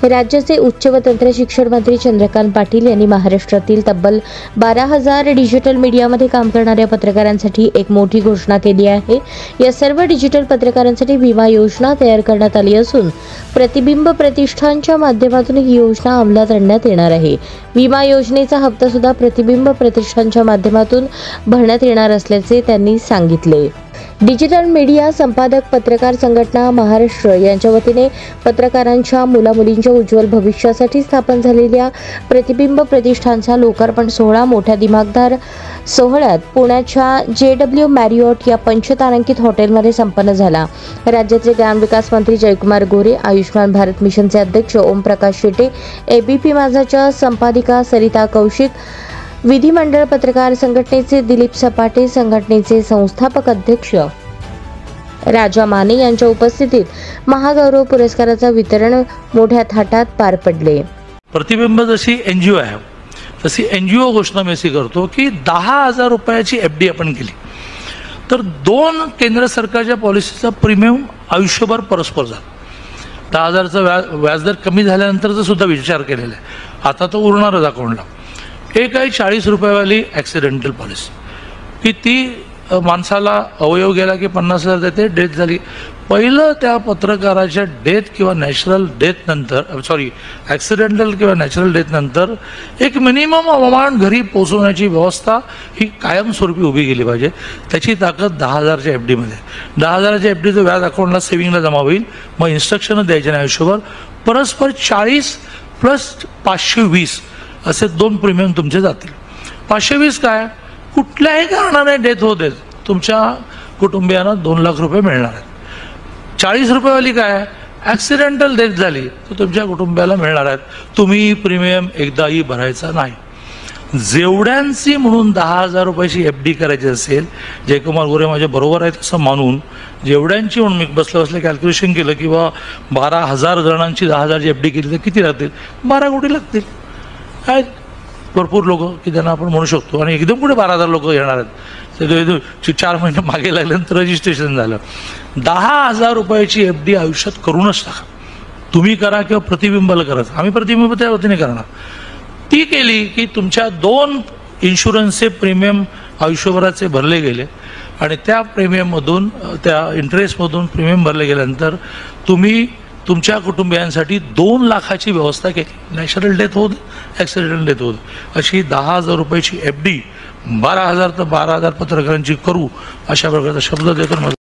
राज्याचे उच्च व तंत्र शिक्षण मंत्री चंद्रकांत पाटील यांनी महाराष्ट्रातील तब्बल 12,000 डिजिटल मीडियामध्ये काम करणाऱ्या पत्रकारांसाठी एक मोठी घोषणा केली आहे। या सर्व डिजिटल पत्रकारांसाठी विमा योजना तयार करण्यात आली असून प्रतिबिंब प्रतिष्ठानच्या माध्यमातून ही योजना अंमलात आणण्यात येणार आहे। विमा योजनेचा हप्ता सुद्धा प्रतिबिंब प्रतिष्ठानच्या माध्यमातून भरण्यात येणार असल्याचे त्यांनी सांगितले। डिजिटल मीडिया संपादक पत्रकार संघटना महाराष्ट्र यांच्या वतीने पत्रकारांच्या मुलामुलींच्या उज्ज्वल भविष्यासाठी स्थापन झालेल्या प्रतिबिंब प्रतिष्ठानचा लोकार्पण सोहळा मोठ्या दिमागदार सोहळ्यात पुण्याच्या JW मॅरियट या पंचतारांकित हॉटेलमध्ये संपन्न झाला। राज्याचे ग्रामविकास मंत्री जयकुमार गोरे, आयुष्मान भारत मिशनचे अध्यक्ष ओमप्रकाश शेटे, ABP माझाच्या संपादिका सरिता कौशिक, विधिमंडळ पत्रकार संघटनेचे दिलीप सपाटे, संघटनेचे संस्थापक अध्यक्ष राजा माने यांच्या उपस्थितीत महागौरव पुरस्काराचा वितरण मोठ्या थाटात पार पडले। प्रतिबिंब जशी NGO आहे तशी NGO घोषणा मी अशी करतो की 10,000 रुपयाची FD आपण केली तर 2 केंद्र सरकारच्या पॉलिसीचा प्रीमियम आयुष्यभर परस्पर जातो। 10,000चा व्याजदर कमी झाल्यानंतरचा सुद्धा विचार केलेला आहे। आता तो उरणारच अकाउंटला। एक आहे 40 रुपयावाली ॲक्सिडेंटल पॉलिसी की ती माणसाला अवयव गेला की 50,000 देते, डेथ झाली। पहिलं त्या पत्रकाराच्या डेथ किंवा नॅचरल डेथ नंतर ॲक्सिडेंटल किंवा नॅचरल डेथ नंतर एक मिनिमम अमाऊंट घरी पोहोचवण्याची व्यवस्था ही कायमस्वरूपी उभी केली पाहिजे। त्याची ताकद 10,000च्या FD मध्ये। 10,000च्या FDचं व्याज अकाउंटला सेव्हिंगला जमा होईल। मग इन्स्ट्रक्शन द्यायचे नाही आयुष्यभर। परस्पर 40 प्लस 520 असे 2 प्रीमियम तुमचे जातील। 520 काय, कुठल्याही कारणाने डेथ होते तुमच्या कुटुंबियांना 2 लाख रुपये मिळणार आहेत। 40 रुपयेवाली काय, ॲक्सिडेंटल डेथ झाली तर तुमच्या कुटुंबियाला मिळणार आहेत। तुम्ही प्रीमियम एकदाही भरायचा नाही। जेवढ्यांची म्हणून 10,000 रुपयाची FD करायची असेल, जयकुमार गोरे माझ्या बरोबर आहेत असं मानून जेवढ्यांची म्हणून मी बसल्या कॅल्क्युलेशन केलं की 12,000 जणांची 10,000ची FD केली तर किती लागतील? 12 कोटी लागतील। आहेत भरपूर लोक की त्यांना आपण म्हणू शकतो आणि एकदम पुढे 12,000 लोक येणार आहेत। 4 महिने मागे लागल्यानंतर रजिस्ट्रेशन झालं। 10,000 रुपयाची FD आयुष्यात करूनच टाका। तुम्ही करा किंवा प्रतिबिंबाला करा। आम्ही प्रतिबिंब त्या वतीने करणार। ती केली की तुमच्या 2 इन्शुरन्सचे प्रीमियम आयुष्यभराचे भरले गेले आणि त्या प्रीमियममधून त्या इंटरेस्टमधून प्रीमियम भरले गेल्यानंतर तुम्ही तुमच्या कुटुंबियांसाठी 2 लाखाची व्यवस्था केली। नॅचरल डेथ होत, ॲक्सिडेंटल डेथ होत, अशी 10,000 रुपयाची FD 12,000 तर 12,000 पत्रकारांची करू अशा प्रकारचा शब्द देतो।